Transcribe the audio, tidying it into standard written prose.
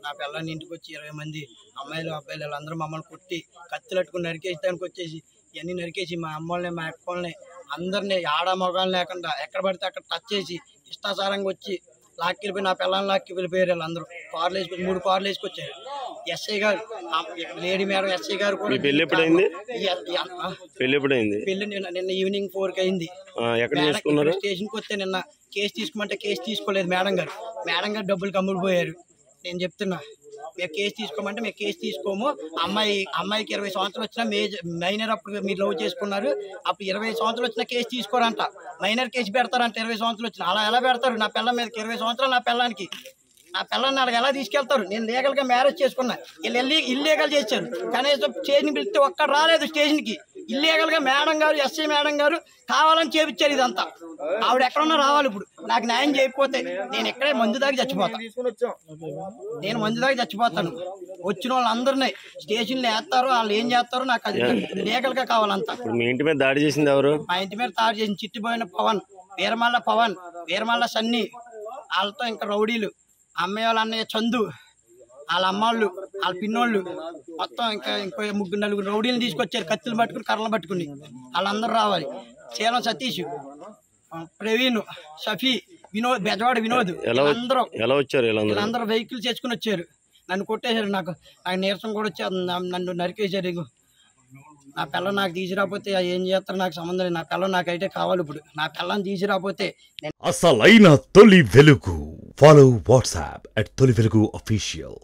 నా పిల్లని ఇంటికి వచ్చి 20 మంది అమ్మాయిలు అబ్బాయిలు వాళ్ళందరూ మమ్మల్ని కొట్టి కత్తులు అట్టుకుని నరికేయడానికి వచ్చేసి ఇవన్నీ నరికేసి మా అమ్మల్ని మా అక్కల్ని అందరినీ ఆడ మొగాలు లేకుండా ఎక్కడ పడితే అక్కడ టచ్ చేసి ఇష్టాసారంగా వచ్చి లాక్కెళ్ళిపోయి నా పిల్లల్ని లాక్కి వెళ్ళిపోయారు. వాళ్ళందరూ కార్లు వేసుకొని 3 కార్లు వేసుకొచ్చారు. ఎస్ఐ గారు లేడీ మేడం ఎస్ఐ గారు కూడా పెళ్లి నిన్న ఈవినింగ్ 4కి అయింది. స్టేషన్కి వస్తే నిన్న కేసు తీసుకోమంటే కేసు తీసుకోలేదు మేడం గారు. మేడం గారు డబ్బులు కమ్ముడిపోయారు. నేను చెప్తున్నా మేము కేసు తీసుకోమంటే మేము కేసు తీసుకోము. అమ్మాయికి 20 సంవత్సరాలు వచ్చినా మైనర్ అప్పుడు మీరు లవ్ చేసుకున్నారు, అప్పుడు 20 సంవత్సరాలు వచ్చినా కేసు తీసుకోరంట. మైనర్ కేసు పెడతారంట 20 సంవత్సరాలు వచ్చినా. అలా ఎలా పెడతారు? నా పిల్ల మీదకి 20 సంవత్సరాలు నా పిల్లానికి అలా ఎలా తీసుకెళ్తారు? నేను లీగల్ గా మ్యారేజ్ చేసుకున్నా, వీళ్ళు ఇల్లీగల్ చేశారు. కనీసం స్టేషన్ పిలిస్తే ఒక్కడ రాలేదు స్టేషన్కి. ఇల్లీగల్ గా మేడం గారు ఎస్ఐ మేడం గారు కావాలని చేపించారు ఇదంతా. ఆవిడ ఎక్కడున్నా రావాలి. ఇప్పుడు నాకు న్యాయం చేయకపోతే నేను ఎక్కడే మందు దాకా చచ్చిపోతాను. వచ్చిన వాళ్ళందరినీ స్టేషన్లో వేస్తారు. వాళ్ళు ఏం చేస్తారో నాకు అది లీగల్ గా కావాలంతా. మీ ఇంటి మీద దాడి చేసింది ఎవరు? మా ఇంటి మీద దాడి చేసింది చిట్టిపోయిన పవన్, వీరమల్ల సన్ని, వాళ్ళతో ఇంకా రౌడీలు, అమ్మాయి వాళ్ళ అన్నయ్య చందు, వాళ్ళ అమ్మాళ్ళు, వాళ్ళ పిన్నోళ్ళు, మొత్తం ఇంకో 3-4 రౌడీలు తీసుకొచ్చారు. కత్తులు పట్టుకుని కర్రలు పట్టుకుని. వాళ్ళందరూ రావాలి. సేలం సతీష్, ప్రవీణ్, షఫీ, వినోద్, బెజవాడ వినోద్, వీళ్ళందరూ వెహికల్ చేసుకుని వచ్చారు. నన్ను కొట్టేశారు. నాకు నీరసం కూడా వచ్చి నన్ను నరికేశారు. నా పిల్ల నాకు తీసుకురాకపోతే ఏం చేస్తారు నాకు సంబంధం లేదు. నా పిల్ల నాకైతే కావాలి. ఇప్పుడు నా పిల్లని తీసుకురాకపోతే అసలైన తొలి వెలుగు. ఫాలో వాట్సాప్ @తొలి వెలుగు official.